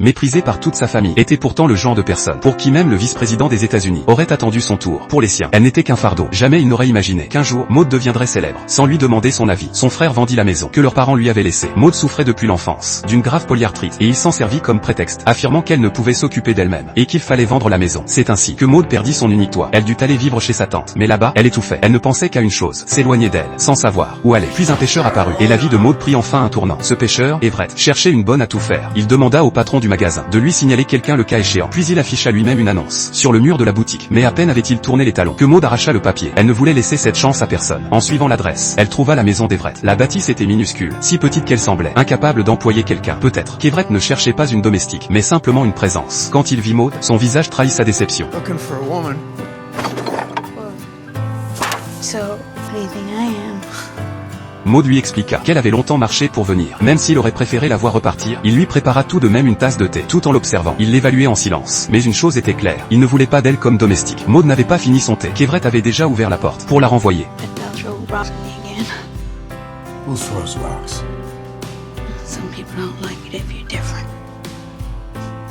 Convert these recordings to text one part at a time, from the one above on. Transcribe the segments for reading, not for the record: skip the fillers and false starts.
Méprisé par toute sa famille, était pourtant le genre de personne pour qui même le vice-président des États-Unis aurait attendu son tour. Pour les siens, elle n'était qu'un fardeau. Jamais il n'aurait imaginé qu'un jour, Maud deviendrait célèbre. Sans lui demander son avis, son frère vendit la maison que leurs parents lui avaient laissée. Maud souffrait depuis l'enfance d'une grave polyarthrite et il s'en servit comme prétexte, affirmant qu'elle ne pouvait s'occuper d'elle-même et qu'il fallait vendre la maison. C'est ainsi que Maud perdit son unique toit. Elle dut aller vivre chez sa tante. Mais là-bas, elle étouffait. Elle ne pensait qu'à une chose, s'éloigner d'elle, sans savoir où aller. Puis un pêcheur apparut et la vie de Maud prit enfin un tournant. Ce pêcheur, Everett, cherchait une bonne à tout faire. Il demanda au patron du magasin de lui signaler quelqu'un le cas échéant. Puis il afficha lui-même une annonce sur le mur de la boutique. Mais à peine avait-il tourné les talons que Maud arracha le papier. Elle ne voulait laisser cette chance à personne. En suivant l'adresse, elle trouva la maison d'Everett. La bâtisse était minuscule, si petite qu'elle semblait incapable d'employer quelqu'un. Peut-être qu'Everett ne cherchait pas une domestique, mais simplement une présence. Quand il vit Maud, son visage trahit sa déception. Maud lui expliqua qu'elle avait longtemps marché pour venir. Même s'il aurait préféré la voir repartir, il lui prépara tout de même une tasse de thé. Tout en l'observant, il l'évaluait en silence. Mais une chose était claire, il ne voulait pas d'elle comme domestique. Maud n'avait pas fini son thé, qu'Everett avait déjà ouvert la porte pour la renvoyer.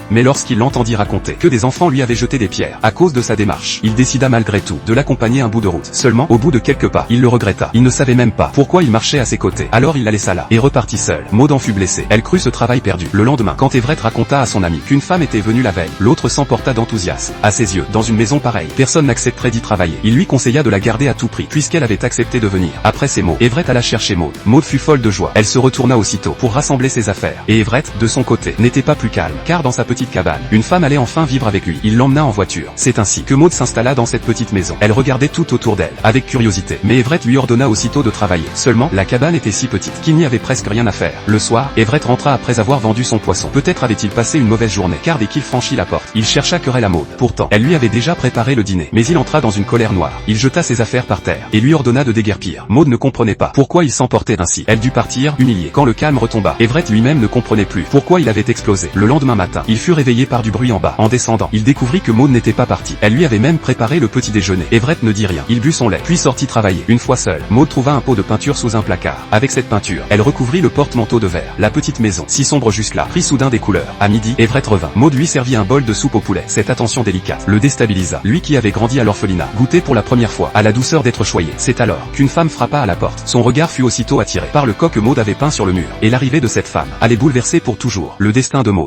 Mais lorsqu'il l'entendit raconter que des enfants lui avaient jeté des pierres à cause de sa démarche, il décida malgré tout de l'accompagner un bout de route. Seulement, au bout de quelques pas, il le regretta. Il ne savait même pas pourquoi il marchait à ses côtés. Alors il la laissa là et repartit seul. Maud en fut blessée. Elle crut ce travail perdu. Le lendemain, quand Everett raconta à son ami qu'une femme était venue la veille, l'autre s'emporta d'enthousiasme. À ses yeux, dans une maison pareille, personne n'accepterait d'y travailler. Il lui conseilla de la garder à tout prix, puisqu'elle avait accepté de venir. Après ces mots, Everett alla chercher Maud. Maud fut folle de joie. Elle se retourna aussitôt pour rassembler ses affaires. Et Everett, de son côté, n'était pas plus calme, car dans sa petite cabane, une femme allait enfin vivre avec lui. Il l'emmena en voiture. C'est ainsi que Maud s'installa dans cette petite maison. Elle regardait tout autour d'elle, avec curiosité. Mais Everett lui ordonna aussitôt de travailler. Seulement, la cabane était si petite qu'il n'y avait presque rien à faire. Le soir, Everett rentra après avoir vendu son poisson. Peut-être avait-il passé une mauvaise journée, car dès qu'il franchit la porte, il chercha querelle à Maud. Pourtant, elle lui avait déjà préparé le dîner. Mais il entra dans une colère noire. Il jeta ses affaires par terre, et lui ordonna de déguerpir. Maud ne comprenait pas pourquoi il s'emportait ainsi. Elle dut partir, humiliée. Quand le calme retomba, Everett lui-même ne comprenait plus pourquoi il avait explosé. Le lendemain matin, il fut réveillé par du bruit en bas. En descendant, il découvrit que Maud n'était pas partie. Elle lui avait même préparé le petit déjeuner. Everett ne dit rien. Il but son lait, puis sortit travailler. Une fois seule, Maud trouva un pot de peinture sous un placard. Avec cette peinture, elle recouvrit le porte-manteau de verre. La petite maison, si sombre jusque-là, prit soudain des couleurs. À midi, Everett revint. Maud lui servit un bol de soupe au poulet. Cette attention délicate le déstabilisa. Lui qui avait grandi à l'orphelinat, goûtait pour la première fois à la douceur d'être choyé. C'est alors qu'une femme frappa à la porte. Son regard fut aussitôt attiré par le coq que Maud avait peint sur le mur. Et l'arrivée de cette femme allait bouleverser pour toujours le destin de Maud.